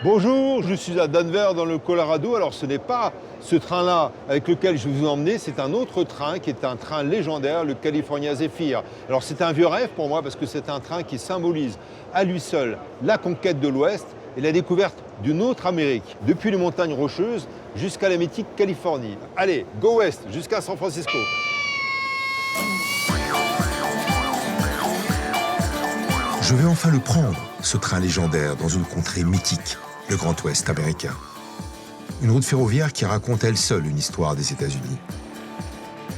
Bonjour, je suis à Denver dans le Colorado. Alors ce n'est pas ce train-là avec lequel je vais vous emmener, c'est un autre train qui est un train légendaire, le California Zephyr. Alors c'est un vieux rêve pour moi parce que c'est un train qui symbolise à lui seul la conquête de l'Ouest et la découverte d'une autre Amérique, depuis les montagnes rocheuses jusqu'à la mythique Californie. Allez, go West jusqu'à San Francisco. Je vais enfin le prendre, ce train légendaire, dans une contrée mythique, le Grand Ouest américain. Une route ferroviaire qui raconte elle seule une histoire des États-Unis.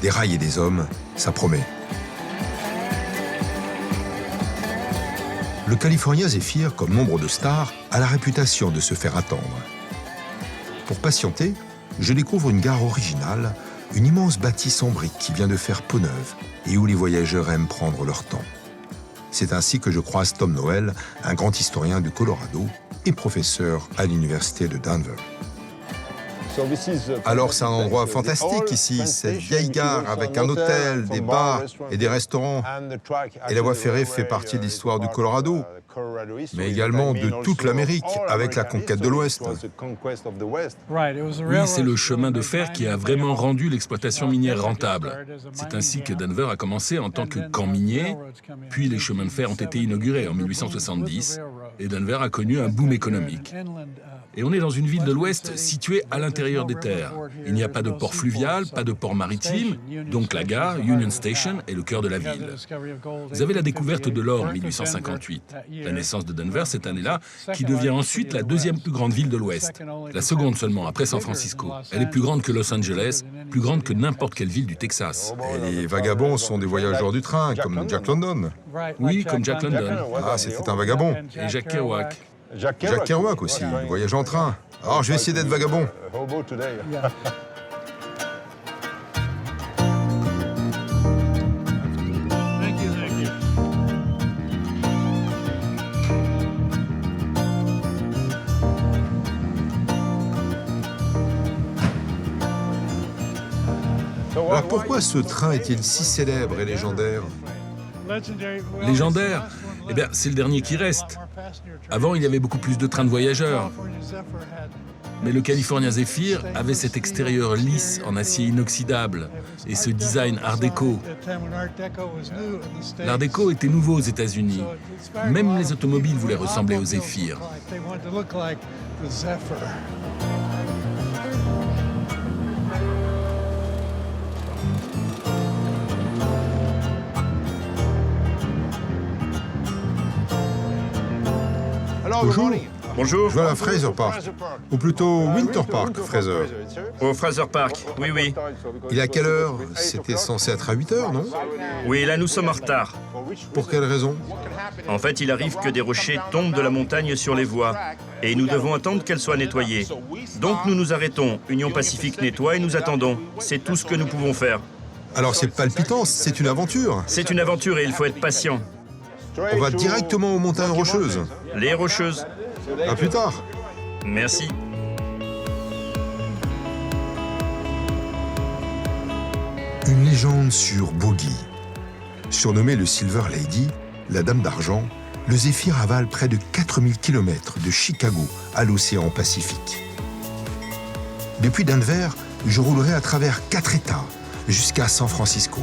Des rails et des hommes, ça promet. Le California Zephyr, comme nombre de stars, a la réputation de se faire attendre. Pour patienter, je découvre une gare originale, une immense bâtisse en briques qui vient de faire peau neuve et où les voyageurs aiment prendre leur temps. C'est ainsi que je croise Tom Noel, un grand historien du Colorado et professeur à l'université de Denver. Alors c'est un endroit fantastique ici, cette vieille gare avec un hôtel, des bars et des restaurants. Et la voie ferrée fait partie de l'histoire du Colorado, mais également de toute l'Amérique avec la conquête de l'Ouest. Oui, c'est le chemin de fer qui a vraiment rendu l'exploitation minière rentable. C'est ainsi que Denver a commencé en tant que camp minier, puis les chemins de fer ont été inaugurés en 1870 et Denver a connu un boom économique. Et on est dans une ville de l'Ouest située à l'intérieur des terres. Il n'y a pas de port fluvial, pas de port maritime, donc la gare, Union Station, est le cœur de la ville. Vous avez la découverte de l'or en 1858. La naissance de Denver cette année-là, qui devient ensuite la deuxième plus grande ville de l'Ouest. La seconde seulement, après San Francisco. Elle est plus grande que Los Angeles, plus grande que n'importe quelle ville du Texas. Et les vagabonds sont des voyageurs du train, comme Jack London. Oui, comme Jack London. Ah, c'était un vagabond. Et Jack Kerouac. Jack Kerouac aussi, il voyage en train. Alors je vais essayer d'être vagabond. Alors pourquoi ce train est-il si célèbre et légendaire? Légendaire? Eh bien, c'est le dernier qui reste. Avant, il y avait beaucoup plus de trains de voyageurs. Mais le California Zephyr avait cet extérieur lisse en acier inoxydable et ce design art déco. L'art déco était nouveau aux États-Unis. Même les automobiles voulaient ressembler au Zephyr. Bonjour. Bonjour. Je vois la Fraser Park, ou plutôt Winter Park, Fraser. Au Fraser Park, oui, oui. Il est à quelle heure? C'était censé être à 8 heures, non? Oui, là nous sommes en retard. Pour quelle raison? En fait, il arrive que des rochers tombent de la montagne sur les voies. Et nous devons attendre qu'elles soient nettoyées. Donc nous nous arrêtons. Union Pacifique nettoie et nous attendons. C'est tout ce que nous pouvons faire. Alors c'est palpitant, c'est une aventure. C'est une aventure et il faut être patient. On va directement aux montagnes rocheuses. Les rocheuses. À plus tard. Merci. Une légende sur Boggy. Surnommé le Silver Lady, la Dame d'Argent, le Zephyr avale près de 4000 km de Chicago à l'océan Pacifique. Depuis Denver, je roulerai à travers 4 États jusqu'à San Francisco.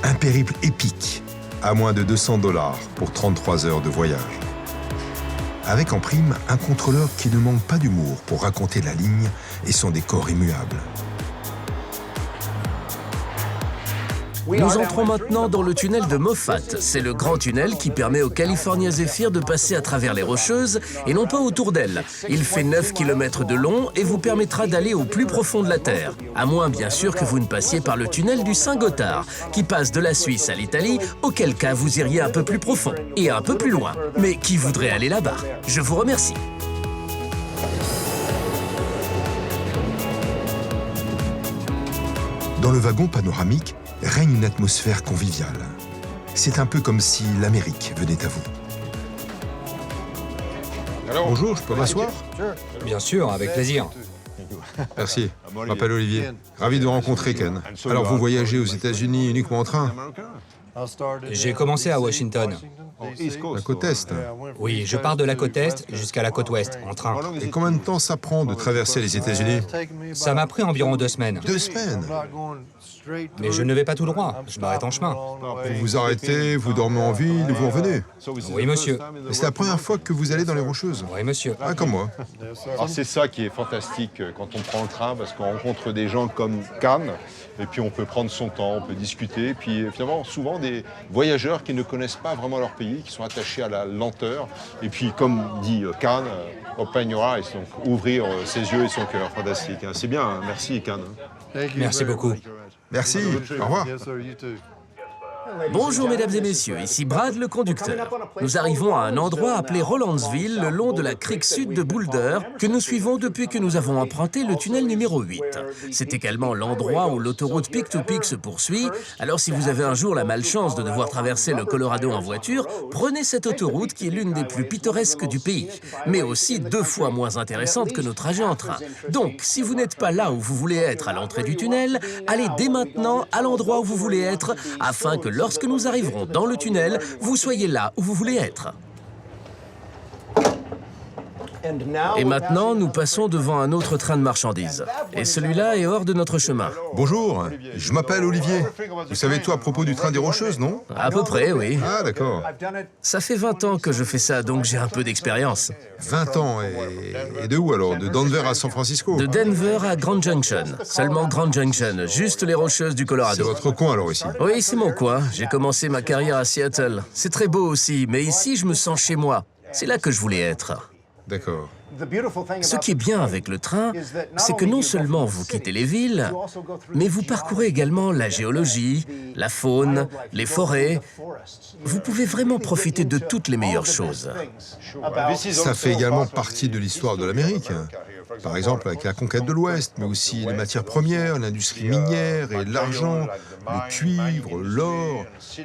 Un périple épique, à moins de $200 pour 33 heures de voyage. Avec en prime un contrôleur qui ne manque pas d'humour pour raconter la ligne et son décor immuable. Nous entrons maintenant dans le tunnel de Moffat. C'est le grand tunnel qui permet au California Zephyr de passer à travers les Rocheuses et non pas autour d'elles. Il fait 9 km de long et vous permettra d'aller au plus profond de la Terre. À moins bien sûr que vous ne passiez par le tunnel du Saint-Gothard, qui passe de la Suisse à l'Italie, auquel cas vous iriez un peu plus profond et un peu plus loin. Mais qui voudrait aller là-bas? Je vous remercie. Dans le wagon panoramique, règne une atmosphère conviviale. C'est un peu comme si l'Amérique venait à vous. Bonjour, je peux m'asseoir? Bien sûr, avec plaisir. Merci, je m'appelle Olivier. Ravi de vous rencontrer, Ken. Alors, vous voyagez aux États-Unis uniquement en train? J'ai commencé à Washington. La côte Est. Oui, je pars de la côte Est jusqu'à la côte Ouest, en train. Et combien de temps ça prend de traverser les États-Unis? Ça m'a pris environ 2 semaines. 2 semaines. Mais je ne vais pas tout droit, je m'arrête en chemin. Vous vous arrêtez, vous dormez en ville, vous revenez. Oui, monsieur. Et c'est la première fois que vous allez dans les Rocheuses? Oui, monsieur. Ah, comme moi. Alors c'est ça qui est fantastique quand on prend le train, parce qu'on rencontre des gens comme Cannes, et puis on peut prendre son temps, on peut discuter, et puis finalement souvent des voyageurs qui ne connaissent pas vraiment leur pays, qui sont attachés à la lenteur, et puis comme dit Cannes, open your eyes, donc ouvrir ses yeux et son cœur, fantastique. Hein. C'est bien, hein. Merci Cannes. Merci beaucoup. Merci. Au revoir. Bonjour mesdames et messieurs, ici Brad le conducteur. Nous arrivons à un endroit appelé Rollandsville, le long de la crique sud de Boulder, que nous suivons depuis que nous avons emprunté le tunnel numéro 8. C'est également l'endroit où l'autoroute Peak to Peak se poursuit, alors si vous avez un jour la malchance de devoir traverser le Colorado en voiture, prenez cette autoroute qui est l'une des plus pittoresques du pays, mais aussi 2 fois moins intéressante que nos trajets en train. Donc, si vous n'êtes pas là où vous voulez être à l'entrée du tunnel, allez dès maintenant à l'endroit où vous voulez être, afin que lorsque nous arriverons dans le tunnel, vous soyez là où vous voulez être. Et maintenant, nous passons devant un autre train de marchandises. Et celui-là est hors de notre chemin. Bonjour, je m'appelle Olivier. Vous savez tout à propos du train des Rocheuses, non? À peu près, oui. Ah, d'accord. Ça fait 20 ans que je fais ça, donc j'ai un peu d'expérience. 20 ans. Et de où alors? De Denver à San Francisco? De Denver à Grand Junction. Seulement Grand Junction, juste les Rocheuses du C'est Colorado. votre coin alors ici? Oui, c'est mon coin. J'ai commencé ma carrière à Seattle. C'est très beau aussi, mais ici, je me sens chez moi. C'est là que je voulais être. D'accord. Ce qui est bien avec le train, c'est que non seulement vous quittez les villes, mais vous parcourez également la géologie, la faune, les forêts. Vous pouvez vraiment profiter de toutes les meilleures choses. Ça fait également partie de l'histoire de l'Amérique. Par exemple, avec la conquête de l'Ouest, mais aussi les matières premières, l'industrie minière et l'argent, le cuivre, l'or,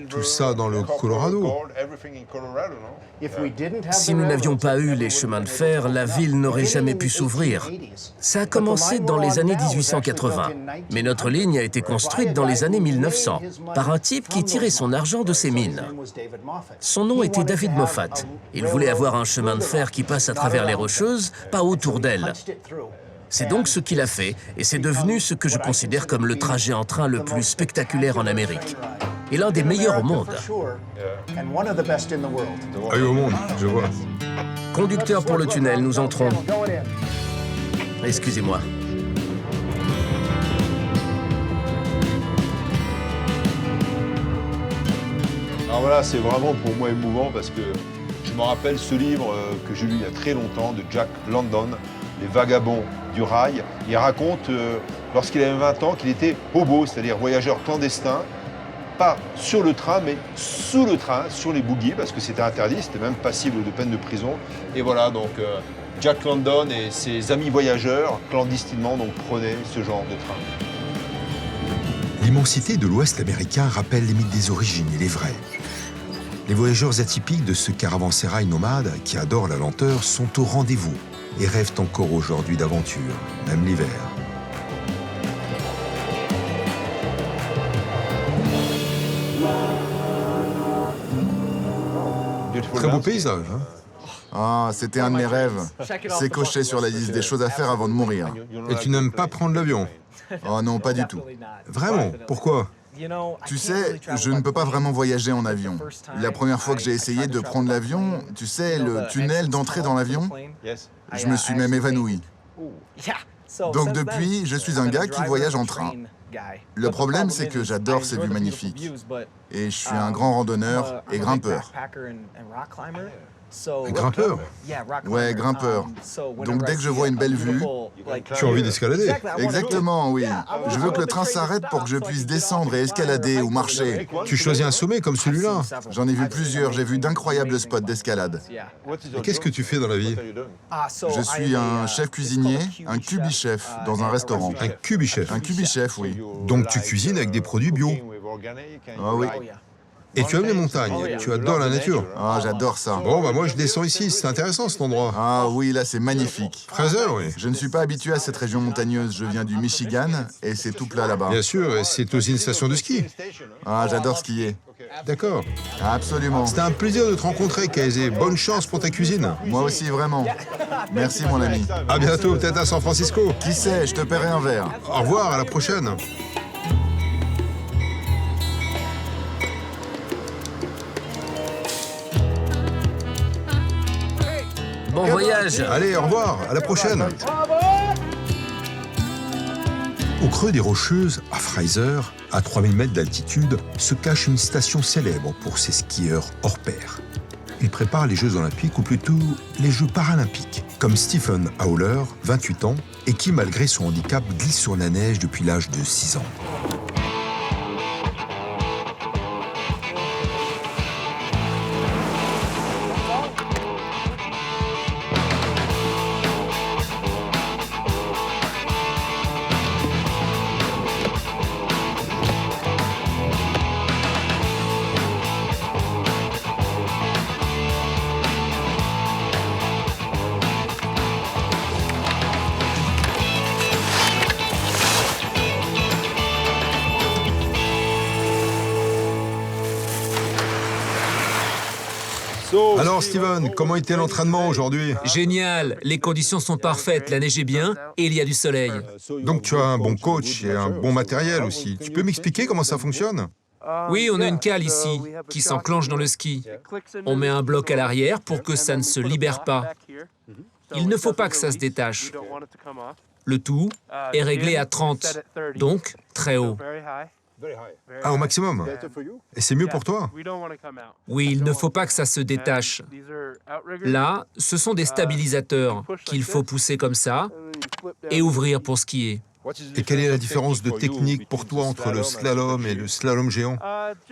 tout ça dans le Colorado. Si nous n'avions pas eu les chemins de fer, la ville n'aurait jamais pu s'ouvrir. Ça a commencé dans les années 1880, mais notre ligne a été construite dans les années 1900 par un type qui tirait son argent de ses mines. Son nom était David Moffat. Il voulait avoir un chemin de fer qui passe à travers les Rocheuses, pas autour d'elles. C'est donc ce qu'il a fait, et c'est devenu ce que je considère comme le trajet en train le plus spectaculaire en Amérique. Et l'un des meilleurs au monde. Ah oui, au monde, je vois. Conducteur pour le tunnel, nous entrons. Excusez-moi. Alors voilà, c'est vraiment pour moi émouvant parce que je me rappelle ce livre que j'ai lu il y a très longtemps de Jack London, Les Vagabonds du Rail. Il raconte, lorsqu'il avait 20 ans, qu'il était hobo, c'est-à-dire voyageur clandestin, pas sur le train, mais sous le train, sur les bogies, parce que c'était interdit, c'était même passible de peine de prison. Et voilà, donc Jack London et ses amis voyageurs, clandestinement, donc prenaient ce genre de train. L'immensité de l'Ouest américain rappelle les mythes des origines et les vrais. Les voyageurs atypiques de ce caravansérail nomade, qui adorent la lenteur, sont au rendez-vous et rêvent encore aujourd'hui d'aventure, même l'hiver. Très beau paysage, hein? Ah, c'était un de mes rêves. C'est coché sur la liste des choses à faire avant de mourir. Et tu n'aimes pas prendre l'avion? Oh non, pas du tout. Vraiment? Pourquoi? Tu sais, je ne peux pas vraiment voyager en avion. La première fois que j'ai essayé de prendre l'avion, tu sais, le tunnel d'entrée dans l'avion, je me suis même évanoui. Donc depuis, je suis un gars qui voyage en train. Le problème, c'est que j'adore ces vues magnifiques. Et je suis un grand randonneur et grimpeur. Un grimpeur? Ouais, grimpeur. Donc dès que je vois une belle vue... Tu as envie d'escalader? Exactement, oui. Je veux que le train s'arrête pour que je puisse descendre et escalader ou marcher. Tu choisis un sommet comme celui-là? J'en ai vu plusieurs, j'ai vu d'incroyables spots d'escalade. Et qu'est-ce que tu fais dans la vie? Je suis un chef cuisinier, un cubi-chef dans un restaurant. Un cubi-chef. Un cubi-chef, oui. Donc tu cuisines avec des produits bio. Ah oui. Et tu aimes les montagnes, tu adores la nature. Ah, j'adore ça. Bon, bah moi je descends ici, c'est intéressant cet endroit. Ah oui, là c'est magnifique. Fraser, oui. Je ne suis pas habitué à cette région montagneuse, je viens du Michigan et c'est tout plat là-bas. Bien sûr, et c'est aussi une station de ski. Ah, j'adore skier. D'accord. Absolument. C'était un plaisir de te rencontrer, Kaizé. Bonne chance pour ta cuisine. Moi aussi, vraiment. Merci, mon ami. À bientôt, peut-être à San Francisco. Qui sait, je te paierai un verre. Au revoir, à la prochaine. Bon voyage. Allez, au revoir, à la prochaine. Au creux des Rocheuses, à Fraser, à 3000 mètres d'altitude, se cache une station célèbre pour ses skieurs hors pair. Ils préparent les Jeux Olympiques, ou plutôt les Jeux Paralympiques, comme Stephen Howler, 28 ans, et qui, malgré son handicap, glisse sur la neige depuis l'âge de 6 ans. Alors, Steven, comment était l'entraînement aujourd'hui? Génial, les conditions sont parfaites, la neige est bien et il y a du soleil. Donc tu as un bon coach et un bon matériel aussi. Tu peux m'expliquer comment ça fonctionne? Oui, on a une cale ici qui s'enclenche dans le ski. On met un bloc à l'arrière pour que ça ne se libère pas. Il ne faut pas que ça se détache. Le tout est réglé à 30, donc très haut. Ah, au maximum. Et c'est mieux pour toi? Oui, il ne faut pas que ça se détache. Là, ce sont des stabilisateurs qu'il faut pousser comme ça et ouvrir pour skier. Et quelle est la différence de technique pour toi entre le slalom et le slalom géant?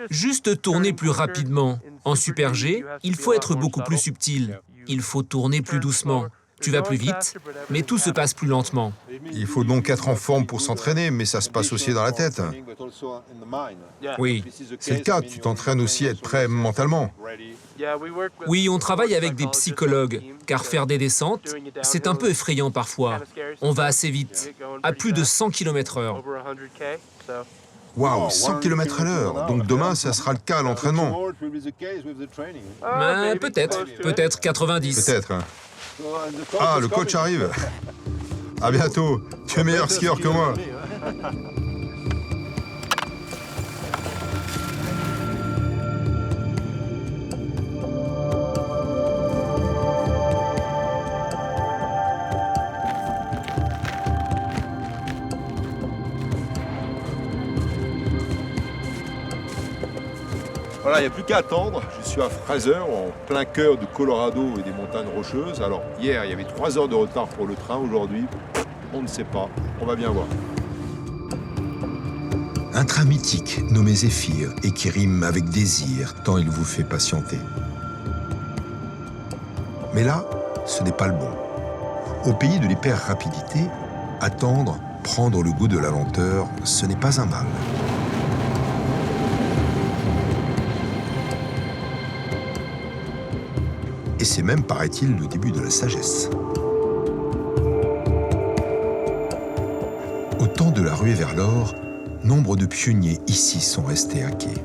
Juste tourner plus rapidement. En Super G, il faut être beaucoup plus subtil. Il faut tourner plus doucement. Tu vas plus vite, mais tout se passe plus lentement. Il faut donc être en forme pour s'entraîner, mais ça se passe aussi dans la tête. Oui. C'est le cas, tu t'entraînes aussi à être prêt mentalement. Oui, on travaille avec des psychologues, car faire des descentes, c'est un peu effrayant parfois. On va assez vite, à plus de 100 km/h. Waouh, 100 km/h. Donc demain, ça sera le cas à l'entraînement. Peut-être 90. Peut-être. Ah, le coach arrive. À bientôt. Tu es meilleur skieur que moi. Voilà, il n'y a plus qu'à attendre. Je suis à Fraser, en plein cœur du Colorado et des montagnes rocheuses. Alors, hier, il y avait 3 heures de retard pour le train. Aujourd'hui, on ne sait pas. On va bien voir. Un train mythique nommé Zéphyr et qui rime avec désir tant il vous fait patienter. Mais là, ce n'est pas le bon. Au pays de l'hyper-rapidité, attendre, prendre le goût de la lenteur, ce n'est pas un mal. Et c'est même, paraît-il, le début de la sagesse. Au temps de la ruée vers l'or, nombre de pionniers ici sont restés à quai.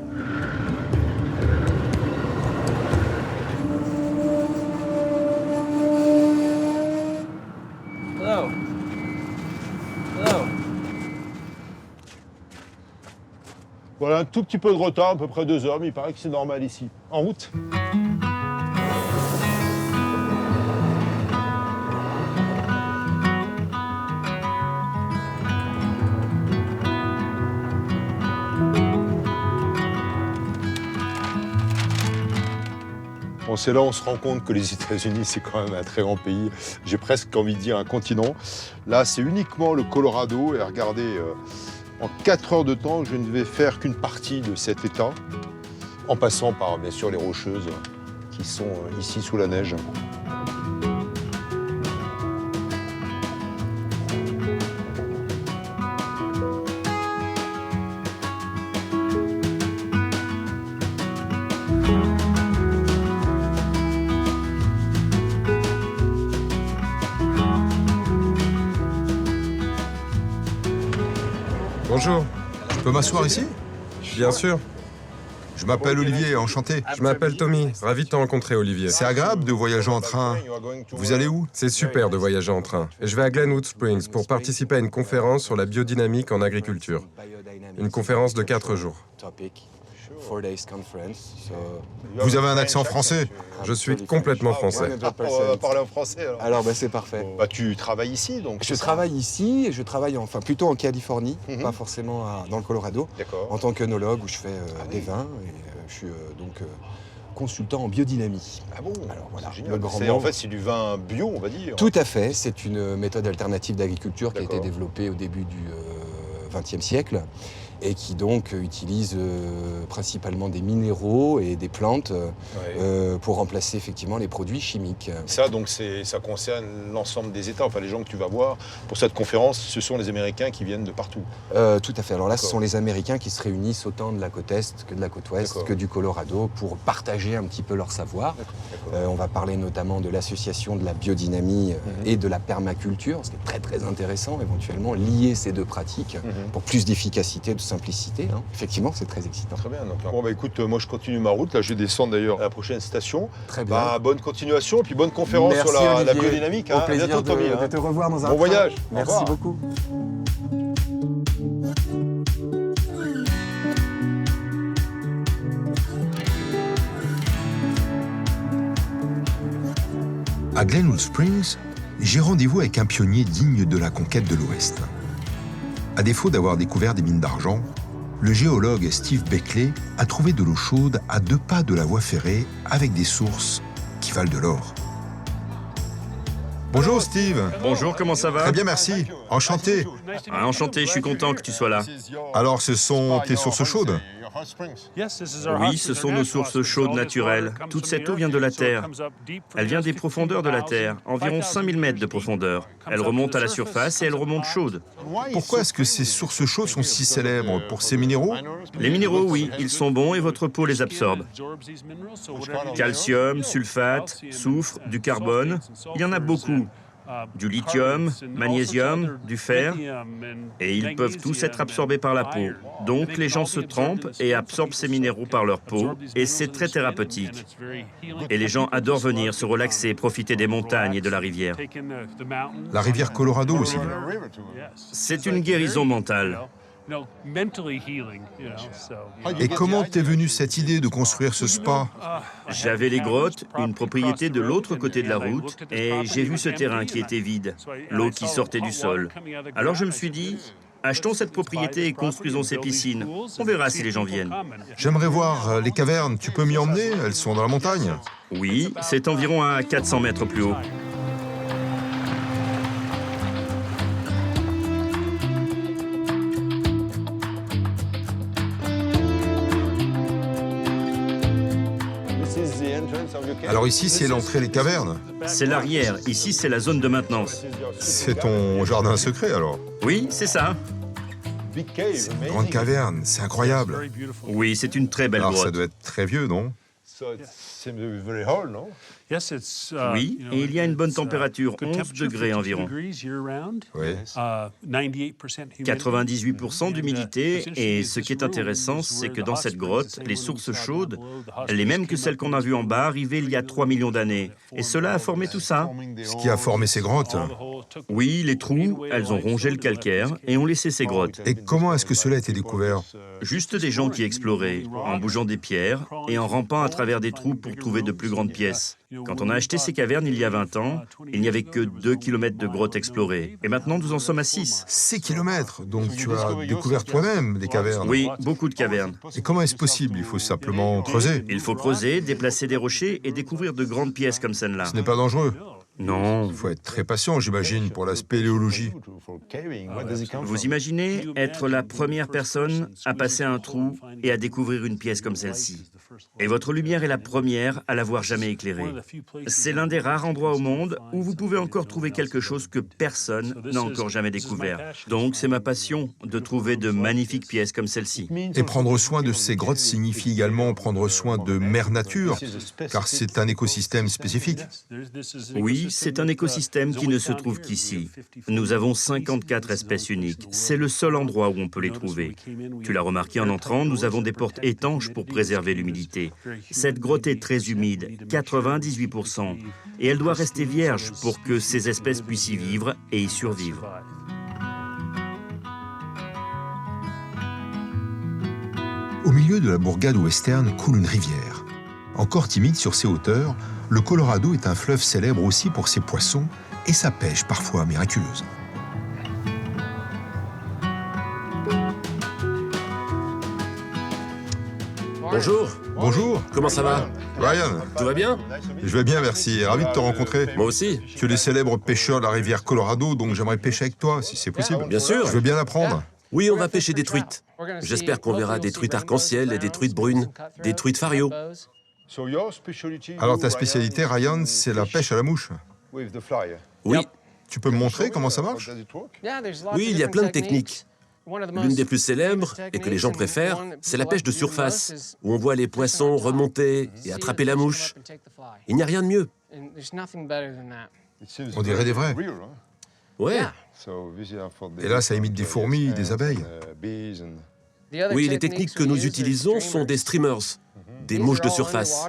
Voilà, un tout petit peu de retard, à peu près 2 heures, mais il paraît que c'est normal ici. En route. Bon, c'est là où on se rend compte que les États-Unis, c'est quand même un très grand pays. J'ai presque envie de dire un continent. Là, c'est uniquement le Colorado. Et regardez, en 4 heures de temps, je ne vais faire qu'une partie de cet État, en passant par, bien sûr, les Rocheuses qui sont ici sous la neige. Bonjour. Je peux m'asseoir ici? Bien sûr. Je Je m'appelle Olivier, enchanté. Je m'appelle Tommy, ravi de te rencontrer, Olivier. C'est agréable de voyager en train. Vous allez où? C'est super de voyager en train. Et je vais à Glenwood Springs pour participer à une conférence sur la biodynamique en agriculture. Une conférence de 4 jours. Vous avez un accent français? Je suis complètement français. On va parler en français alors. C'est parfait. Bah, tu travailles ici donc? Je travaille ici, et je travaille plutôt en Californie, pas forcément dans le Colorado, en tant qu'œnologue où je fais des vins et je suis consultant en biodynamie. Ah bon? Alors voilà, génial. le grand En mot. fait, c'est du vin bio, on va dire. Tout à fait, c'est une méthode alternative d'agriculture qui a été développée au début du XXe siècle et qui donc utilise principalement des minéraux et des plantes pour remplacer effectivement les produits chimiques. Ça, donc, ça concerne l'ensemble des États. Enfin, les gens que tu vas voir pour cette conférence, ce sont les Américains qui viennent de partout. Tout à fait. Alors là, ce sont les Américains qui se réunissent autant de la côte Est que de la côte Ouest, que du Colorado, pour partager un petit peu leur savoir. On va parler notamment de l'association de la biodynamie et de la permaculture, ce qui est très très intéressant, éventuellement, lier ces deux pratiques pour plus d'efficacité, de simplicité. Effectivement, c'est très excitant. Très bien. Donc, bon, bah écoute, moi je continue ma route. Là, je descends d'ailleurs à la prochaine station. Très bien. Bah, bonne continuation, puis bonne conférence Merci, sur la Olivier. biodynamique. Au À plaisir bientôt, Tommy. de te revoir dans un Bon train. voyage. Au Merci revoir. beaucoup. À Glenwood Springs, j'ai rendez-vous avec un pionnier digne de la conquête de l'Ouest. À défaut d'avoir découvert des mines d'argent, le géologue Steve Beckley a trouvé de l'eau chaude à 2 pas de la voie ferrée avec des sources qui valent de l'or. Bonjour Steve. Bonjour, comment ça va? Très bien, merci. Enchanté. Ah, enchanté, je suis content que tu sois là. Alors, ce sont tes sources chaudes? Oui, ce sont nos sources chaudes naturelles. Toute cette eau vient de la Terre. Elle vient des profondeurs de la Terre, environ 5000 mètres de profondeur. Elle remonte à la surface et elle remonte chaude. Pourquoi est-ce que ces sources chaudes sont si célèbres? Pour ces minéraux? Les minéraux, oui, ils sont bons et votre peau les absorbe. Calcium, sulfate, soufre, du carbone, il y en a beaucoup. Du lithium, magnésium, du fer, et ils peuvent tous être absorbés par la peau. Donc les gens se trempent et absorbent ces minéraux par leur peau, et c'est très thérapeutique. Et les gens adorent venir se relaxer, profiter des montagnes et de la rivière. La rivière Colorado aussi. C'est une guérison mentale. Et comment t'es venue cette idée de construire ce spa? J'avais les grottes, une propriété de l'autre côté de la route, et j'ai vu ce terrain qui était vide, l'eau qui sortait du sol. Alors je me suis dit, achetons cette propriété et construisons ces piscines. On verra si les gens viennent. J'aimerais voir les cavernes. Tu peux m'y emmener? Elles sont dans la montagne. Oui, c'est environ à 400 mètres plus haut. Alors ici, c'est l'entrée des cavernes. C'est l'arrière, ici c'est la zone de maintenance. C'est ton jardin secret alors? Oui, c'est ça. C'est une grande caverne, c'est incroyable. Oui, c'est une très belle Alors ça grotte. doit être très vieux, non? Oui, et il y a une bonne température, 11 degrés environ. Oui. 98% d'humidité, et ce qui est intéressant, c'est que dans cette grotte, les sources chaudes, les mêmes que celles qu'on a vues en bas, arrivaient il y a 3 millions d'années. Et cela a formé tout ça. Ce qui a formé ces grottes. Oui, les trous, elles ont rongé le calcaire et ont laissé ces grottes. Et comment est-ce que cela a été découvert? Juste des gens qui exploraient, en bougeant des pierres et en rampant à travers des trous pour trouver de plus grandes pièces. Quand on a acheté ces cavernes il y a 20 ans, il n'y avait que 2 km de grottes explorées. Et maintenant, nous en sommes à 6. 6 kilomètres. Donc tu as découvert toi-même des cavernes. Oui, beaucoup de cavernes. Et comment est-ce possible? Il faut simplement creuser. Il faut creuser, déplacer des rochers et découvrir de grandes pièces comme celle-là. Ce n'est pas dangereux. Non. Il faut être très patient, j'imagine, pour la spéléologie. Vous imaginez être la première personne à passer un trou et à découvrir une pièce comme celle-ci. Et votre lumière est la première à l'avoir jamais éclairée. C'est l'un des rares endroits au monde où vous pouvez encore trouver quelque chose que personne n'a encore jamais découvert. Donc c'est ma passion de trouver de magnifiques pièces comme celle-ci. Et prendre soin de ces grottes signifie également prendre soin de Mère Nature, car c'est un écosystème spécifique. Oui, c'est un écosystème qui ne se trouve qu'ici. Nous avons 54 espèces uniques. C'est le seul endroit où on peut les trouver. Tu l'as remarqué en entrant, nous avons des portes étanches pour préserver l'humidité. Cette grotte est très humide, 98%, et elle doit rester vierge pour que ces espèces puissent y vivre et y survivre. Au milieu de la bourgade western coule une rivière. Encore timide sur ses hauteurs, le Colorado est un fleuve célèbre aussi pour ses poissons et sa pêche parfois miraculeuse. Bonjour. Bonjour. Comment ça va? Ryan. Tout va bien? Je vais bien, merci. Ravi de te rencontrer. Moi aussi. Tu es le célèbre pêcheur de la rivière Colorado, donc j'aimerais pêcher avec toi, si c'est possible. Bien sûr. Je veux bien apprendre. Oui, on va pêcher des truites. J'espère qu'on verra des truites arc-en-ciel et des truites brunes, des truites fario. Alors ta spécialité, Ryan, c'est la pêche à la mouche. Oui. Tu peux me montrer comment ça marche? Oui, il y a plein de techniques. L'une des plus célèbres, et que les gens préfèrent, c'est la pêche de surface, où on voit les poissons remonter et attraper la mouche. Il n'y a rien de mieux. On dirait des vrais. Ouais. Et là, ça imite des fourmis, des abeilles. Oui, les techniques que nous utilisons sont des streamers, des mouches de surface.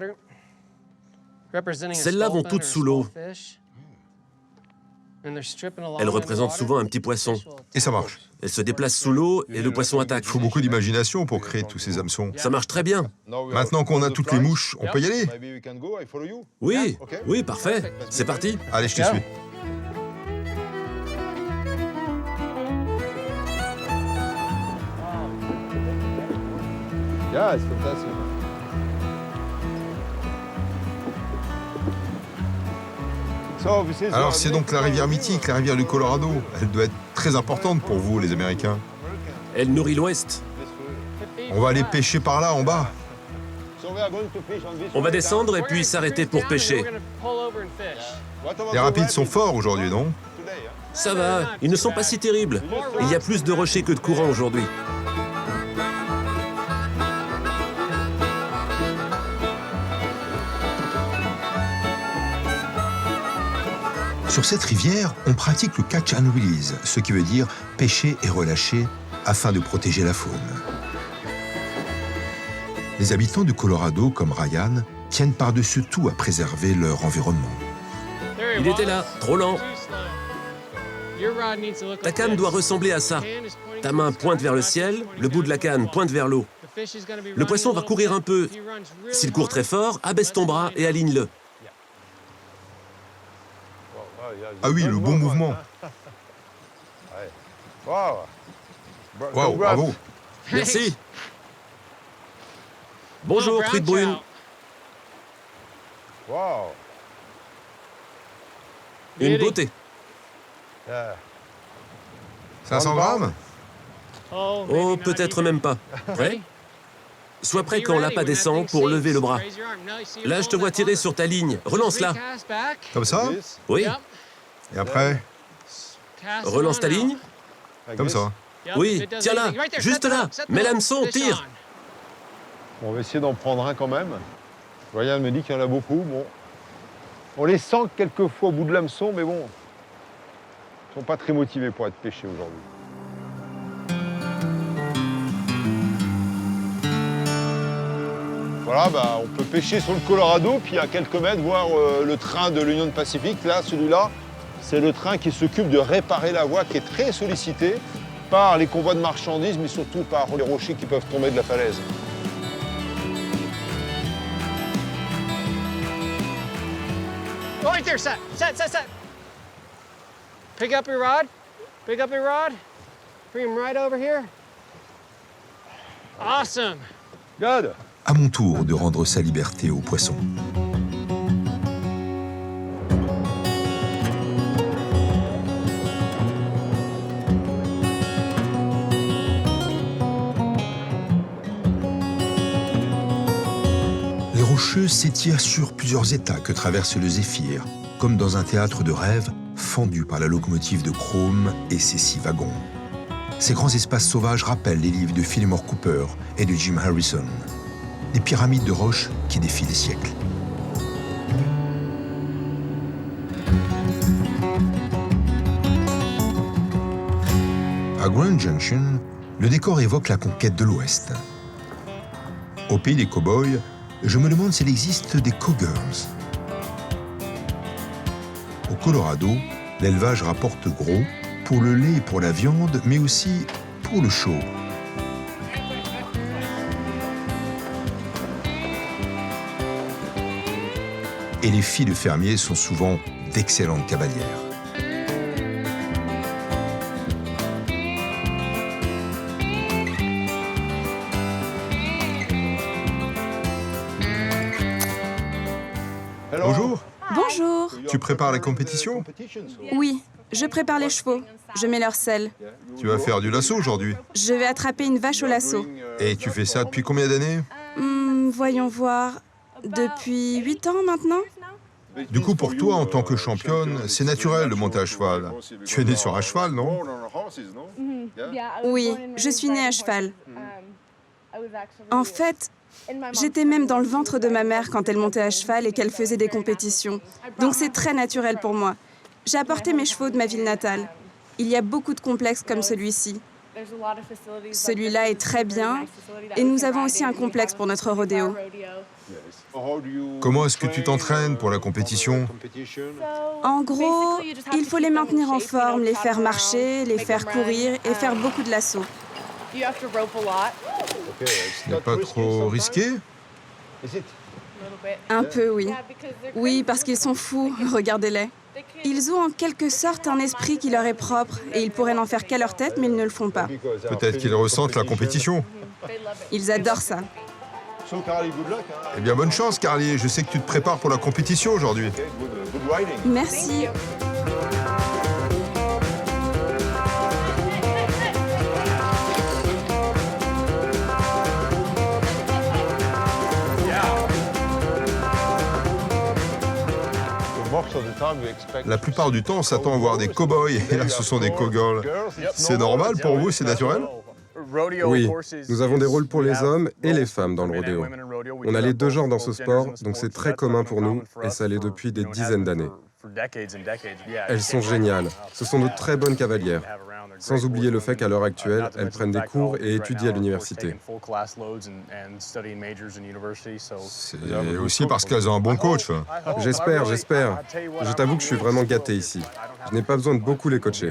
Celles-là vont toutes sous l'eau. Elles représentent souvent un petit poisson. Et ça marche. Elles se déplacent sous l'eau et le poisson attaque. Il faut beaucoup d'imagination pour créer tous ces hameçons. Ça marche très bien. Maintenant qu'on a toutes les mouches, on peut y aller? Oui, oui, parfait. C'est parti. Allez, je te suis. Alors c'est donc la rivière mythique, la rivière du Colorado. Elle doit être très importante pour vous, les Américains. Elle nourrit l'Ouest. On va aller pêcher par là, en bas. On va descendre et puis s'arrêter pour pêcher. Les rapides sont forts aujourd'hui, non? Ça va, ils ne sont pas si terribles. Il y a plus de rochers que de courants aujourd'hui. Sur cette rivière, on pratique le catch and release, ce qui veut dire pêcher et relâcher afin de protéger la faune. Les habitants du Colorado, comme Ryan, tiennent par-dessus tout à préserver leur environnement. Il était là, trop lent. Ta canne doit ressembler à ça. Ta main pointe vers le ciel, le bout de la canne pointe vers l'eau. Le poisson va courir un peu. S'il court très fort, abaisse ton bras et aligne-le. Ah oui, le bon mouvement. Waouh, bravo. Merci. Bonjour, truite brune. Une beauté. 500 grammes? Oh, peut-être même pas. Prêt? Sois prêt quand l'appât descend pour lever le bras. Là, je te vois tirer sur ta ligne. Relance-la. Comme ça? Oui. Et après? Relance ta ligne. Comme ça. Oui, tiens-la. Juste là. Mets l'hameçon, tire. Bon, on va essayer d'en prendre un quand même. Ryan me dit qu'il y en a beaucoup. Bon, on les sent quelquefois au bout de l'hameçon, mais bon, ils ne sont pas très motivés pour être pêchés aujourd'hui. Voilà, bah, on peut pêcher sur le Colorado, puis à quelques mètres, voir le train de l'Union Pacifique. Là, celui-là, c'est le train qui s'occupe de réparer la voie, qui est très sollicité par les convois de marchandises, mais surtout par les rochers qui peuvent tomber de la falaise. Right there, set. Pick up your rod. Bring him right over here. Awesome. Good. À mon tour de rendre sa liberté aux poissons. rocheuse s'étire sur plusieurs états que traverse le Zéphyr, comme dans un théâtre de rêve fendu par la locomotive de chrome et ses 6 wagons. Ces grands espaces sauvages rappellent les livres de Fillmore Cooper et de Jim Harrison. Des pyramides de roches qui défient les siècles. À Grand Junction, le décor évoque la conquête de l'Ouest. Au pays des cow-boys, je me demande s'il existe des cowgirls. Au Colorado, l'élevage rapporte gros pour le lait et pour la viande, mais aussi pour le show. Et les filles de fermiers sont souvent d'excellentes cavalières. Bonjour. Bonjour. Tu prépares la compétition? Oui, je prépare les chevaux. Je mets leur selle. Tu vas faire du lasso aujourd'hui. Je vais attraper une vache au lasso. Et tu fais ça depuis combien d'années? Voyons voir. Depuis 8 ans maintenant? Du coup, pour toi, en tant que championne, c'est naturel de monter à cheval. Tu es née sur un cheval, non? Oui, je suis née à cheval. En fait, j'étais même dans le ventre de ma mère quand elle montait à cheval et qu'elle faisait des compétitions. Donc c'est très naturel pour moi. J'ai apporté mes chevaux de ma ville natale. Il y a beaucoup de complexes comme celui-ci. Celui-là est très bien et nous avons aussi un complexe pour notre rodéo. Comment est-ce que tu t'entraînes pour la compétition? En gros, il faut les maintenir en forme, les faire marcher, les faire courir et faire beaucoup de lasso. Ce n'est pas trop risqué? Un peu, oui. Oui, parce qu'ils sont fous, regardez-les. Ils ont en quelque sorte un esprit qui leur est propre et ils pourraient n'en faire qu'à leur tête, mais ils ne le font pas. Peut-être qu'ils ressentent la compétition. Ils adorent ça. Eh bien, bonne chance, Carly. Je sais que tu te prépares pour la compétition aujourd'hui. Merci. La plupart du temps, on s'attend à voir des cow-boys, et là, ce sont des cowgirls. C'est normal pour vous, c'est naturel? Oui, nous avons des rôles pour les hommes et les femmes dans le rodéo. On a les deux genres dans ce sport, donc c'est très commun pour nous, et ça l'est depuis des dizaines d'années. Elles sont géniales. Ce sont de très bonnes cavalières. Sans oublier le fait qu'à l'heure actuelle, elles prennent des cours et étudient à l'université. C'est aussi parce qu'elles ont un bon coach. J'espère. Je t'avoue que je suis vraiment gâté ici. Je n'ai pas besoin de beaucoup les coacher.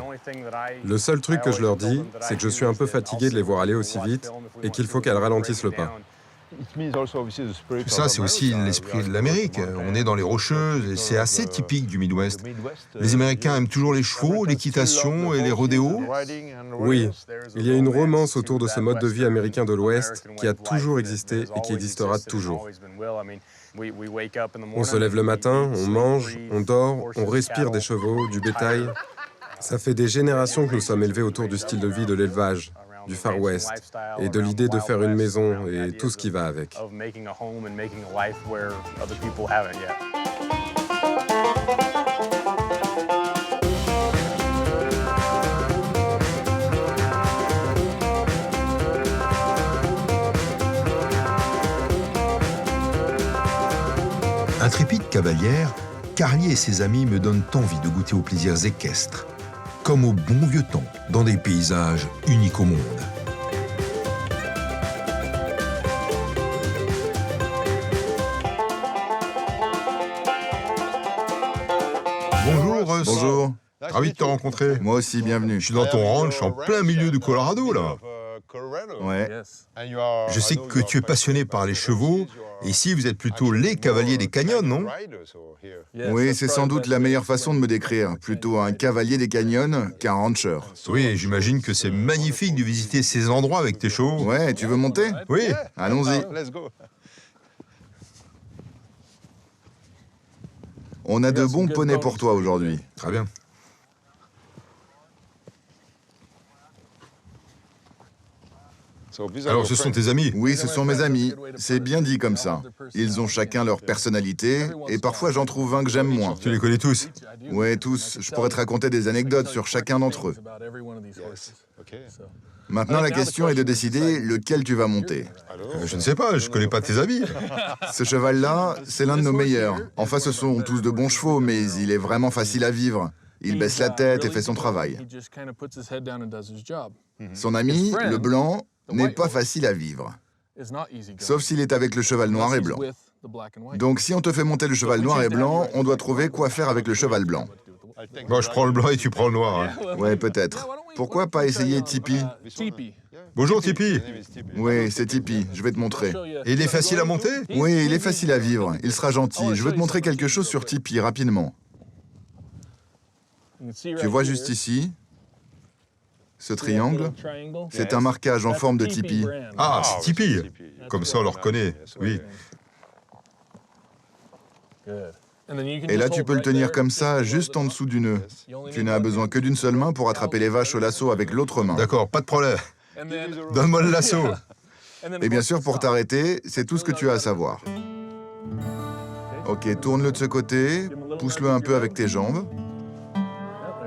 Le seul truc que je leur dis, c'est que je suis un peu fatigué de les voir aller aussi vite et qu'il faut qu'elles ralentissent le pas. Tout ça, c'est aussi l'esprit de l'Amérique. On est dans les Rocheuses et c'est assez typique du Midwest. Les Américains aiment toujours les chevaux, l'équitation et les rodéos. Oui, il y a une romance autour de ce mode de vie américain de l'Ouest qui a toujours existé et qui existera toujours. On se lève le matin, on mange, on dort, on respire des chevaux, du bétail. Ça fait des générations que nous sommes élevés autour du style de vie de l'élevage, du Far West, et de l'idée de faire une maison et tout ce qui va avec. Intrépide cavalière, Carly et ses amis me donnent envie de goûter aux plaisirs équestres, comme au bon vieux temps, dans des paysages uniques au monde. Bonjour, Russ. Bonjour. Ravi de te rencontrer. Moi aussi, bienvenue. Je suis dans ton ranch en plein milieu du Colorado, là. Ouais. Je sais que tu es passionné par les chevaux. Et ici, vous êtes plutôt les cavaliers des canyons, non? Oui, c'est sans doute la meilleure façon de me décrire. Plutôt un cavalier des canyons qu'un rancher. Oui, j'imagine que c'est magnifique de visiter ces endroits avec tes chevaux. Ouais, tu veux monter? Oui. Allons-y. On a de bons poneys pour toi aujourd'hui. Très bien. Alors ce sont tes amis? Oui, ce sont mes amis. C'est bien dit comme ça. Ils ont chacun leur personnalité, et parfois j'en trouve un que j'aime moins. Tu les connais tous? Ouais, tous. Je pourrais te raconter des anecdotes sur chacun d'entre eux. Maintenant, la question est de décider lequel tu vas monter. Je ne sais pas, je connais pas tes amis. Ce cheval-là, c'est l'un de nos meilleurs. Enfin, ce sont tous de bons chevaux, mais il est vraiment facile à vivre. Il baisse la tête et fait son travail. Son ami, le blanc, n'est pas facile à vivre. Sauf s'il est avec le cheval noir et blanc. Donc si on te fait monter le cheval noir et blanc, on doit trouver quoi faire avec le cheval blanc. Bon, je prends le blanc et tu prends le noir. Hein. Ouais, peut-être. Pourquoi pas essayer Tipeee? Bonjour Tipeee. Oui, c'est Tipeee, je vais te montrer. Et il est facile à monter? Oui, il est facile à vivre, il sera gentil. Je veux te montrer quelque chose sur Tipeee, rapidement. Tu vois juste ici, ce triangle, c'est un marquage en forme de Tipeee. Ah, c'est Tipeee. Comme ça, on le reconnaît, oui. Et là, tu peux le tenir comme ça, juste en dessous du nœud. Tu n'as besoin que d'une seule main pour attraper les vaches au lasso avec l'autre main. D'accord, pas de problème. Donne-moi le lasso. Et bien sûr, pour t'arrêter, c'est tout ce que tu as à savoir. Ok, tourne-le de ce côté, pousse-le un peu avec tes jambes.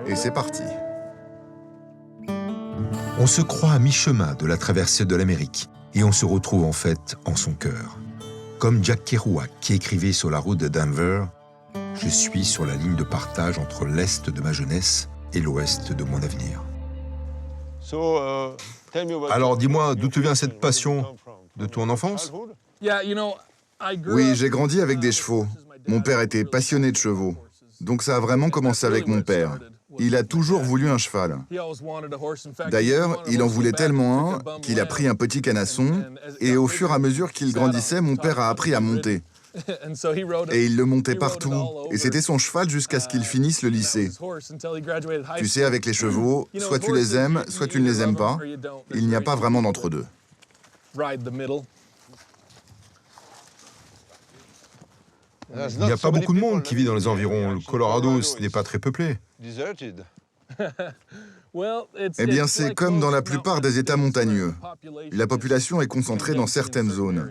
Et c'est parti. On se croit à mi-chemin de la traversée de l'Amérique et on se retrouve en fait en son cœur. Comme Jack Kerouac qui écrivait sur la route de Denver, « Je suis sur la ligne de partage entre l'Est de ma jeunesse et l'Ouest de mon avenir. » Alors dis-moi, d'où te vient cette passion? De ton enfance? Oui, j'ai grandi avec des chevaux. Mon père était passionné de chevaux. Donc ça a vraiment commencé avec mon père. Il a toujours voulu un cheval. D'ailleurs, il en voulait tellement un qu'il a pris un petit canasson et au fur et à mesure qu'il grandissait, mon père a appris à monter. Et il le montait partout. Et c'était son cheval jusqu'à ce qu'il finisse le lycée. Tu sais, avec les chevaux, soit tu les aimes, soit tu ne les aimes pas. Il n'y a pas vraiment d'entre-deux. Il n'y a pas beaucoup de monde qui vit dans les environs. Le Colorado, ce n'est pas très peuplé. Eh bien, c'est comme dans la plupart des États montagneux. La population est concentrée dans certaines zones.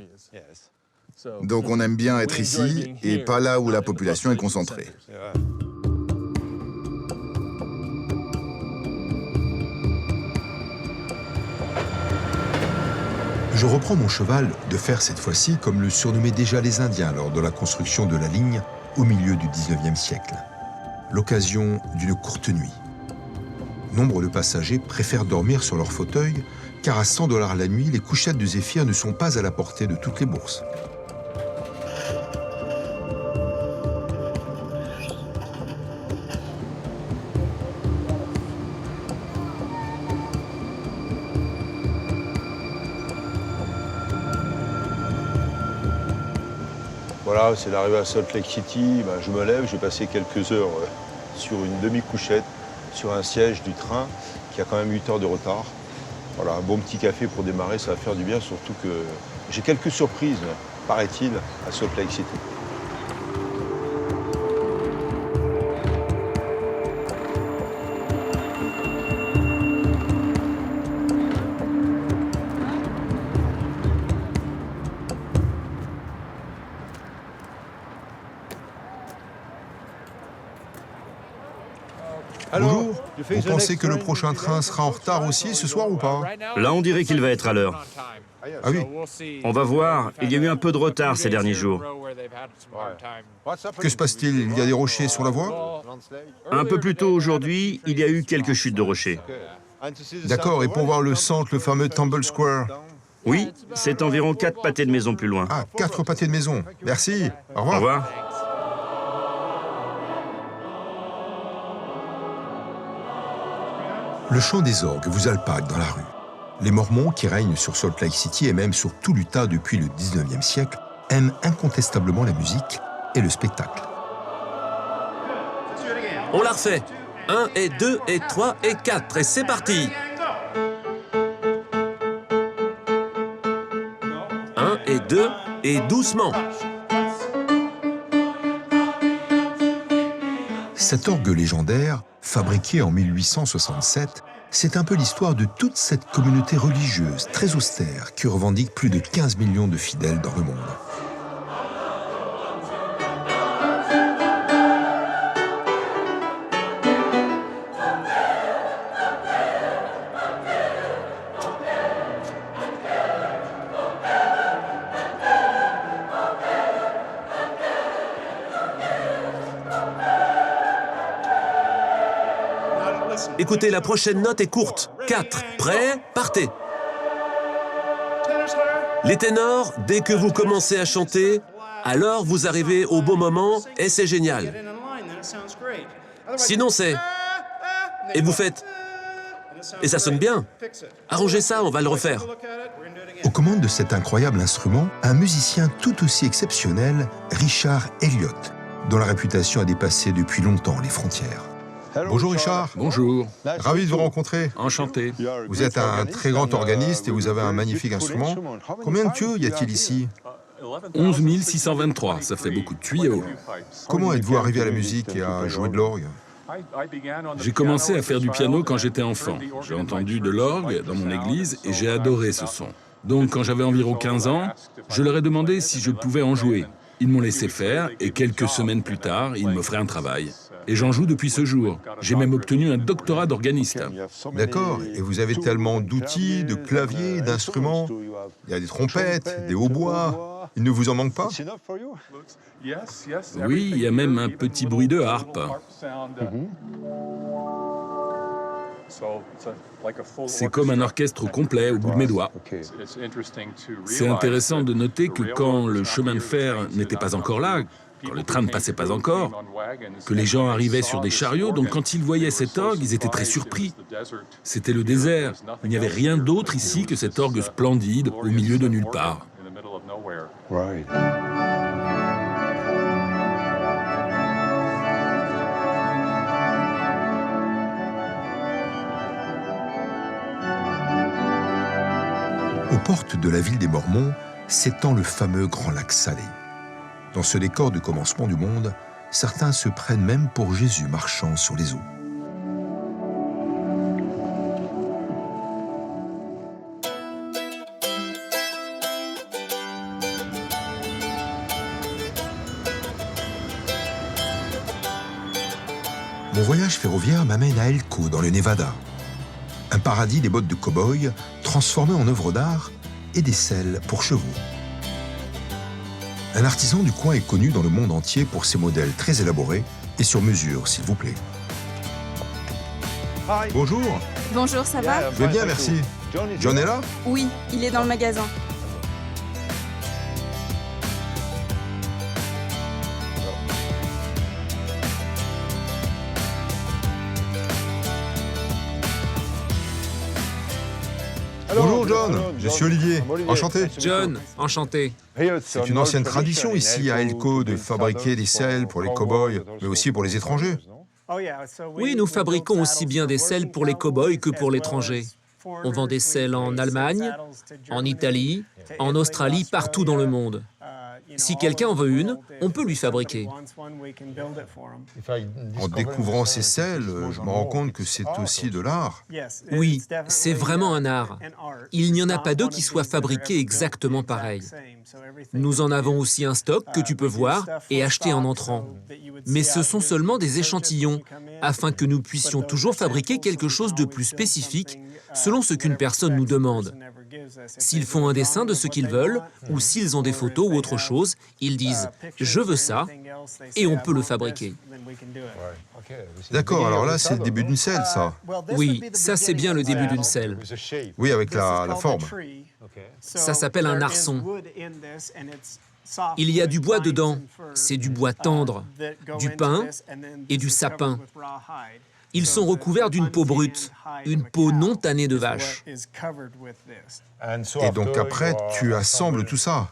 Donc on aime bien être ici et pas là où la population est concentrée. Je reprends mon cheval de fer cette fois-ci, comme le surnommaient déjà les Indiens lors de la construction de la ligne au milieu du 19e siècle. L'occasion d'une courte nuit. Nombre de passagers préfèrent dormir sur leur fauteuil, car à 100 $ la nuit, les couchettes de Zéphyr ne sont pas à la portée de toutes les bourses. Voilà, c'est l'arrivée à Salt Lake City. Ben, je me lève, j'ai passé quelques heures sur une demi-couchette, sur un siège du train qui a quand même 8 heures de retard. Voilà, un bon petit café pour démarrer, ça va faire du bien, surtout que j'ai quelques surprises, paraît-il, à Salt Lake City. Bonjour, vous pensez que le prochain train sera en retard aussi ce soir ou pas? Là, on dirait qu'il va être à l'heure. Ah oui. On va voir, il y a eu un peu de retard ces derniers jours. Que se passe-t-il? Il y a des rochers sur la voie? Un peu plus tôt aujourd'hui, il y a eu quelques chutes de rochers. D'accord, et pour voir le centre, le fameux Tumble Square? Oui, c'est environ 4 pâtés de maison plus loin. Ah, 4 pâtés de maison. Merci. Au revoir. Au revoir. Le chant des orgues vous alpague dans la rue. Les Mormons, qui règnent sur Salt Lake City et même sur tout l'Utah depuis le 19e siècle, aiment incontestablement la musique et le spectacle. On la refait. 1 et 2 et 3 et 4 et c'est parti. 1 et 2 et doucement. Cet orgue légendaire, fabriqué en 1867, C'est un peu l'histoire de toute cette communauté religieuse très austère qui revendique plus de 15 millions de fidèles dans le monde. Écoutez, la prochaine note est courte. 4. Prêt? Partez. Les ténors, dès que vous commencez à chanter, alors vous arrivez au bon moment et c'est génial. Sinon c'est... Et vous faites... Et ça sonne bien. Arrangez ça, on va le refaire. Aux commandes de cet incroyable instrument, un musicien tout aussi exceptionnel, Richard Elliott, dont la réputation a dépassé depuis longtemps les frontières. Bonjour Richard. Bonjour. Ravi de vous rencontrer. Enchanté. Vous êtes un très grand organiste et vous avez un magnifique instrument. Combien de tuyaux y a-t-il ici? 11 623, ça fait beaucoup de tuyaux. Comment êtes-vous arrivé à la musique et à jouer de l'orgue? J'ai commencé à faire du piano quand j'étais enfant. J'ai entendu de l'orgue dans mon église et j'ai adoré ce son. Donc quand j'avais environ 15 ans, je leur ai demandé si je pouvais en jouer. Ils m'ont laissé faire et quelques semaines plus tard, ils m'offraient un travail. Et j'en joue depuis ce jour. J'ai même obtenu un doctorat d'organiste. D'accord. Et vous avez tellement d'outils, de claviers, d'instruments. Il y a des trompettes, des hautbois. Il ne vous en manque pas? Oui, il y a même un petit bruit de harpe. C'est comme un orchestre complet au bout de mes doigts. C'est intéressant de noter que quand le chemin de fer n'était pas encore là, quand le train ne passait pas encore, que les gens arrivaient sur des chariots, donc quand ils voyaient cet orgue, ils étaient très surpris. C'était le désert. Il n'y avait rien d'autre ici que cet orgue splendide au milieu de nulle part. Aux portes de la ville des Mormons s'étend le fameux Grand Lac Salé. Dans ce décor du commencement du monde, certains se prennent même pour Jésus marchant sur les eaux. Mon voyage ferroviaire m'amène à Elko, dans le Nevada. Un paradis des bottes de cow-boy transformées en œuvres d'art et des selles pour chevaux. Un artisan du coin est connu dans le monde entier pour ses modèles très élaborés et sur mesure, s'il vous plaît. Bonjour. Bonjour, ça va? Je vais bien, merci. John est là? Oui, il est dans le magasin. Bonjour John, je suis Olivier. Enchanté. John, enchanté. C'est une ancienne tradition ici à Elko de fabriquer des selles pour les cow-boys, mais aussi pour les étrangers. Oui, nous fabriquons aussi bien des selles pour les cow-boys que pour l'étranger. On vend des selles en Allemagne, en Italie, en Australie, partout dans le monde. Si quelqu'un en veut une, on peut lui fabriquer. En découvrant ces selles, je me rends compte que c'est aussi de l'art. Oui, c'est vraiment un art. Il n'y en a pas deux qui soient fabriqués exactement pareil. Nous en avons aussi un stock que tu peux voir et acheter en entrant. Mais ce sont seulement des échantillons, afin que nous puissions toujours fabriquer quelque chose de plus spécifique selon ce qu'une personne nous demande. S'ils font un dessin de ce qu'ils veulent, ou s'ils ont des photos ou autre chose, ils disent « je veux ça » et on peut le fabriquer. D'accord, alors là, c'est le début d'une selle, ça. Oui, ça c'est bien le début d'une selle. Oui, avec la forme. Ça s'appelle un arçon. Il y a du bois dedans, c'est du bois tendre, du pin et du sapin. Ils sont recouverts d'une peau brute, une peau non tannée de vache. Et donc après, tu assembles tout ça.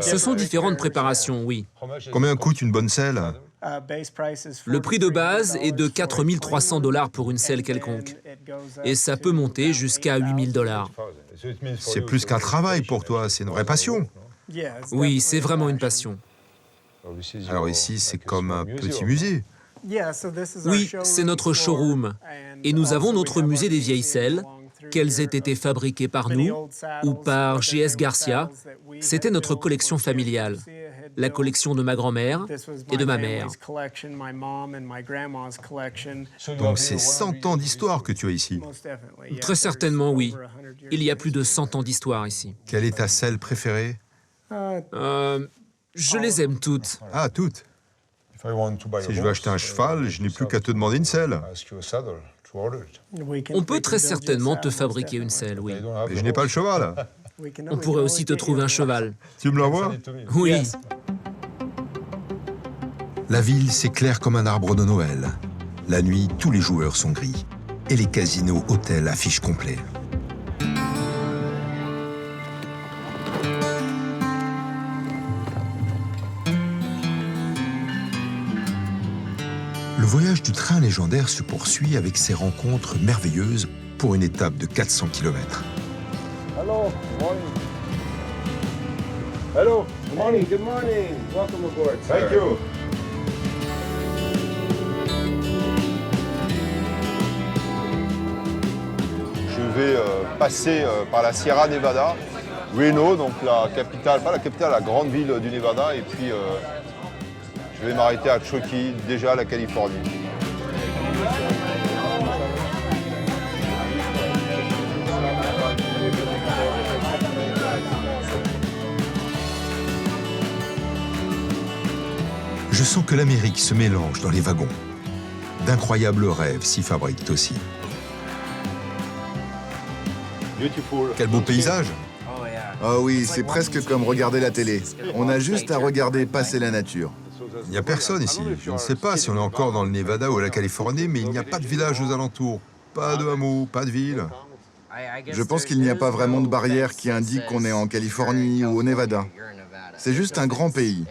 Ce sont différentes préparations, oui. Combien coûte une bonne selle? Le prix de base est de 4 300 $ pour une selle quelconque. Et ça peut monter jusqu'à 8 000 $. C'est plus qu'un travail pour toi, c'est une vraie passion. Oui, c'est vraiment une passion. Alors ici, c'est comme un petit musée. Oui, c'est notre showroom. Et nous avons notre musée des vieilles selles, qu'elles aient été fabriquées par nous ou par J.S. Garcia. C'était notre collection familiale, la collection de ma grand-mère et de ma mère. Donc c'est 100 ans d'histoire que tu as ici. Très certainement, oui. Il y a plus de 100 ans d'histoire ici. Quelle est ta selle préférée? Je les aime toutes. Ah, toutes. Si je veux acheter un cheval, je n'ai plus qu'à te demander une selle. On peut très certainement te fabriquer une selle, oui. Mais je n'ai pas le cheval. On pourrait aussi te trouver un cheval. Tu me l'envoies? Oui. La ville s'éclaire comme un arbre de Noël. La nuit, tous les joueurs sont gris. Et les casinos, hôtels affichent complet. Le voyage du train légendaire se poursuit avec ses rencontres merveilleuses pour une étape de 400 km. Hello, morning. Hello, good morning, good morning. Welcome aboard, sir. Thank you. Je vais passer par la Sierra Nevada, Reno, donc la capitale, pas la capitale, la grande ville du Nevada, et puis je vais m'arrêter à Truckee, déjà la Californie. Je sens que l'Amérique se mélange dans les wagons. D'incroyables rêves s'y fabriquent aussi. Quel beau paysage! Ah oui, c'est presque comme regarder la télé. On a juste à regarder passer la nature. Il n'y a personne ici. Je ne sais pas si on est encore dans le Nevada ou la Californie, mais il n'y a pas de village aux alentours. Pas de hameau, pas de ville. Je pense qu'il n'y a pas vraiment de barrière qui indique qu'on est en Californie ou au Nevada. C'est juste un grand pays.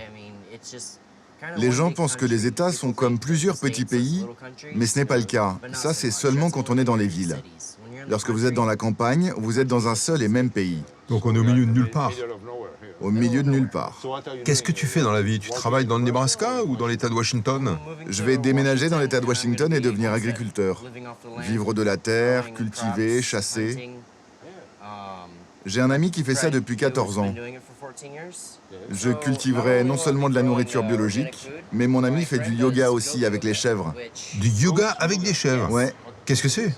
Les gens pensent que les États sont comme plusieurs petits pays, mais ce n'est pas le cas. Ça, c'est seulement quand on est dans les villes. Lorsque vous êtes dans la campagne, vous êtes dans un seul et même pays. Donc on est au milieu de nulle part. Au milieu de nulle part. Qu'est-ce que tu fais dans la vie? Tu travailles dans le Nebraska ou dans l'État de Washington? Je vais déménager dans l'État de Washington et devenir agriculteur. Vivre de la terre, cultiver, chasser. J'ai un ami qui fait ça depuis 14 ans. Je cultiverai non seulement de la nourriture biologique, mais mon ami fait du yoga aussi avec les chèvres. Du yoga avec des chèvres? Ouais. Qu'est-ce que c'est?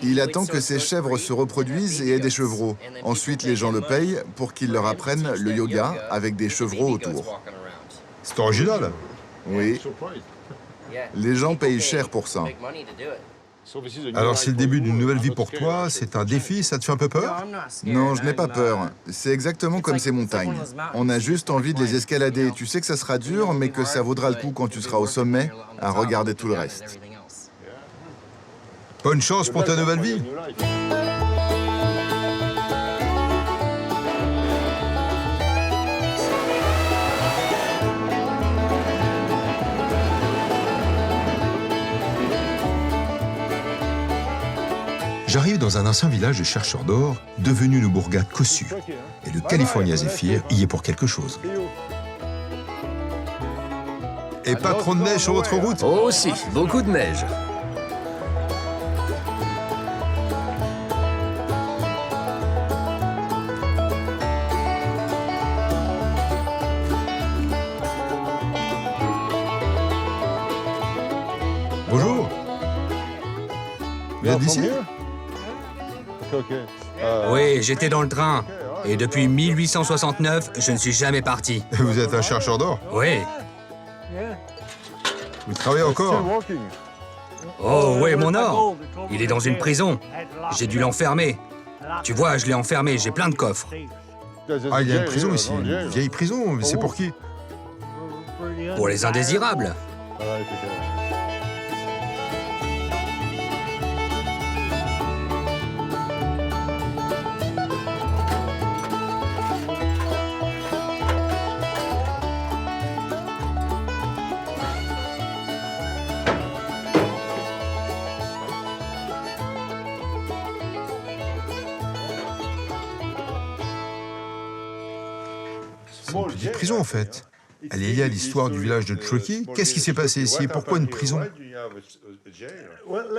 Il attend que ses chèvres se reproduisent et aient des chevreaux. Ensuite, les gens le payent pour qu'il leur apprenne le yoga avec des chevreaux autour. C'est original. Oui. Les gens payent cher pour ça. Alors c'est le début d'une nouvelle vie pour toi, c'est un défi, ça te fait un peu peur? Non, je n'ai pas peur. C'est exactement comme ces montagnes. On a juste envie de les escalader. Tu sais que ça sera dur, mais que ça vaudra le coup quand tu seras au sommet à regarder tout le reste. Bonne chance pour ta nouvelle vie. J'arrive dans un ancien village de chercheurs d'or, devenu une bourgade cossue. Et le California Zephyr y est pour quelque chose. Et pas trop de neige sur votre route? Oh si, beaucoup de neige. Bonjour. Vous êtes d'ici? Oui, j'étais dans le train. Et depuis 1869, je ne suis jamais parti. Vous êtes un chercheur d'or? Oui. Vous travaillez encore? Oh oui, mon or. Il est dans une prison. J'ai dû l'enfermer. Tu vois, je l'ai enfermé, j'ai plein de coffres. Ah, il y a une prison ici, une vieille prison, mais c'est pour qui? Pour les indésirables. C'est une petite prison en fait. Elle est liée à l'histoire du village de Truckee. Qu'est-ce qui s'est passé ici? Pourquoi une prison?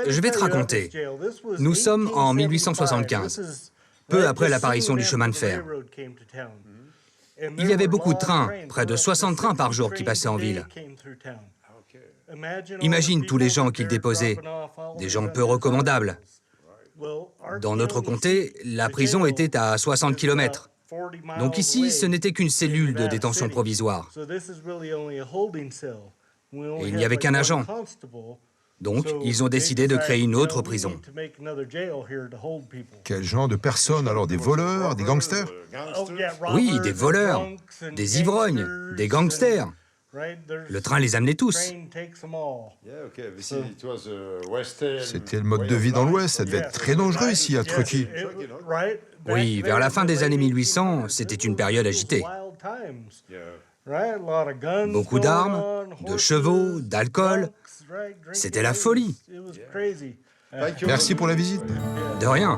Je vais te raconter. Nous sommes en 1875, peu après l'apparition du chemin de fer. Il y avait beaucoup de trains, près de 60 trains par jour qui passaient en ville. Imagine tous les gens qu'ils déposaient, des gens peu recommandables. Dans notre comté, la prison était à 60 km. Donc ici, ce n'était qu'une cellule de détention provisoire. Et il n'y avait qu'un agent. Donc, ils ont décidé de créer une autre prison. Quel genre de personnes? Alors des voleurs, des gangsters? Oui, des voleurs, des ivrognes, des gangsters. Le train les amenait tous. C'était le mode de vie dans l'Ouest. Ça devait être très dangereux ici, à Truckee. Oui, vers la fin des années 1800, c'était une période agitée. Beaucoup d'armes, de chevaux, d'alcool. C'était la folie. Merci pour la visite. De rien.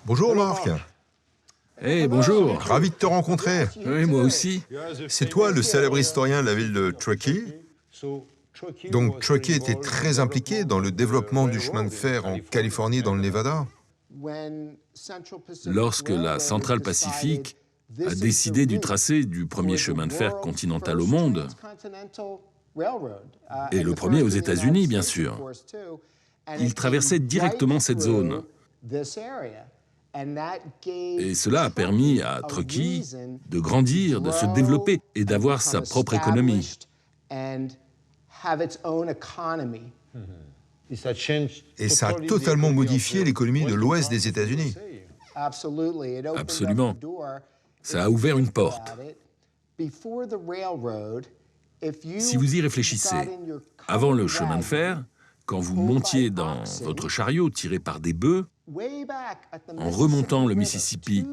Bonjour Marc. Hey, bonjour. Ravi de te rencontrer. Oui, moi aussi. C'est toi le célèbre historien de la ville de Truckee. Donc Truckee était très impliqué dans le développement du chemin de fer en Californie et dans le Nevada. Lorsque la Central Pacific a décidé du tracé du premier chemin de fer continental au monde, et le premier aux États-Unis, bien sûr, il traversait directement cette zone. Et cela a permis à Truckee de grandir, de se développer et d'avoir sa propre économie. Et ça a totalement modifié l'économie de l'Ouest des États-Unis. Absolument. Ça a ouvert une porte. Si vous y réfléchissez, avant le chemin de fer, quand vous montiez dans votre chariot tiré par des bœufs, en remontant le Mississippi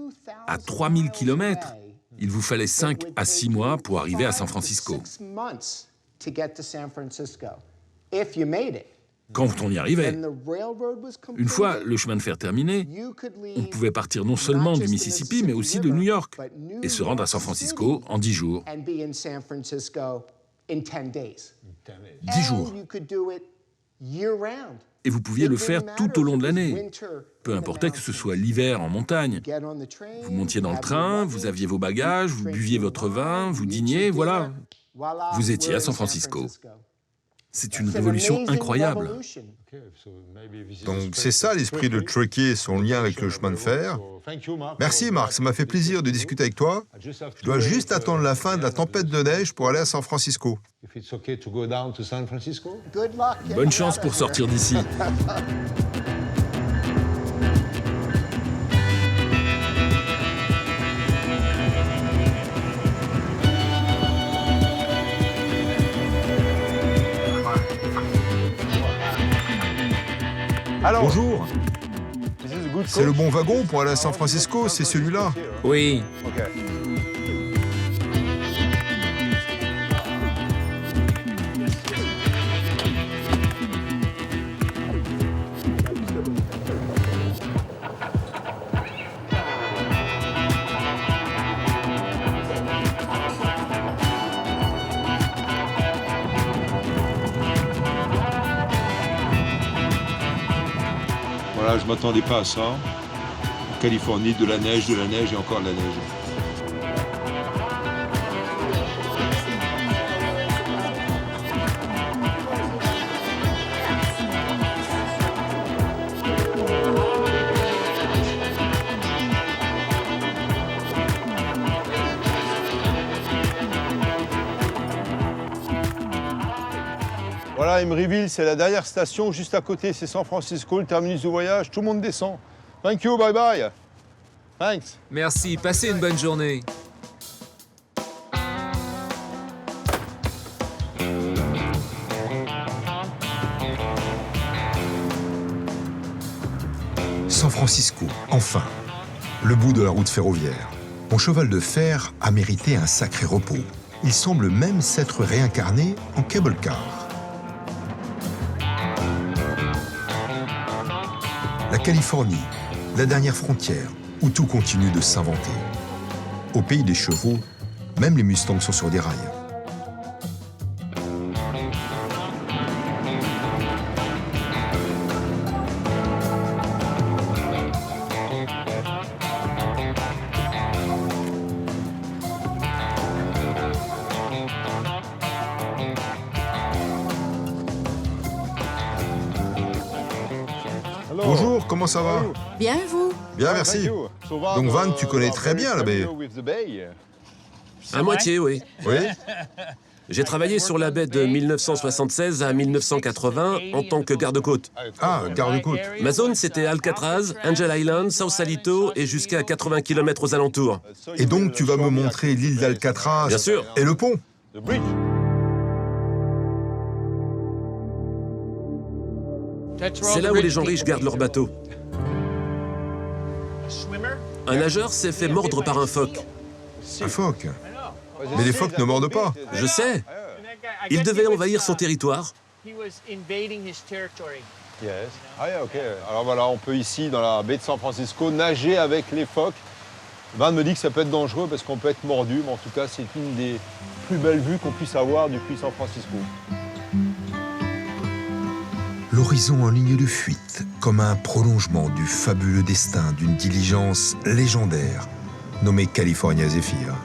à 3000 km, il vous fallait 5 à 6 mois pour arriver à San Francisco. Quand on y arrivait, une fois le chemin de fer terminé, on pouvait partir non seulement du Mississippi, mais aussi de New York, et se rendre à San Francisco en 10 jours. 10 jours. Et vous pouviez le faire tout au long de l'année. Peu importait que ce soit l'hiver en montagne. Vous montiez dans le train, vous aviez vos bagages, vous buviez votre vin, vous dîniez, voilà. Vous étiez à San Francisco. C'est une révolution incroyable. Donc c'est ça l'esprit de Truckee et son lien avec le chemin de fer. Merci Marc, ça m'a fait plaisir de discuter avec toi. Je dois juste attendre la fin de la tempête de neige pour aller à San Francisco. Bonne chance pour sortir d'ici. Alors, bonjour. C'est le bon wagon pour aller à San Francisco, c'est celui-là? Oui. Voilà, je ne m'attendais pas à ça. En Californie, de la neige et encore de la neige. Voilà, Emeryville, c'est la dernière station, juste à côté, c'est San Francisco, le terminus du voyage, tout le monde descend. Thank you, bye bye. Thanks. Merci, passez une bonne journée. San Francisco, enfin, le bout de la route ferroviaire. Mon cheval de fer a mérité un sacré repos. il semble même s'être réincarné en cable car. La Californie, la dernière frontière, où tout continue de s'inventer. Au pays des chevaux, même les Mustangs sont sur des rails. Bonjour, comment ça va? Bien, et vous? Bien, merci. Donc Van, tu connais très bien la baie. À moitié, oui. Oui? J'ai travaillé sur la baie de 1976 à 1980 en tant que garde-côte. Ah, garde-côte. Ma zone, c'était Alcatraz, Angel Island, Sausalito et jusqu'à 80 km aux alentours. Et donc, tu vas me montrer l'île d'Alcatraz. Bien sûr. Et le pont. C'est là où les gens riches gardent leurs bateaux. Un nageur s'est fait mordre par un phoque. Un phoque? Mais les phoques ne mordent pas. Je sais. Il devait envahir son territoire. Alors voilà, on peut ici, dans la baie de San Francisco, nager avec les phoques. Van me dit que ça peut être dangereux parce qu'on peut être mordu, mais en tout cas, c'est une des plus belles vues qu'on puisse avoir depuis San Francisco. L'horizon en ligne de fuite, comme un prolongement du fabuleux destin d'une diligence légendaire nommée California Zephyr.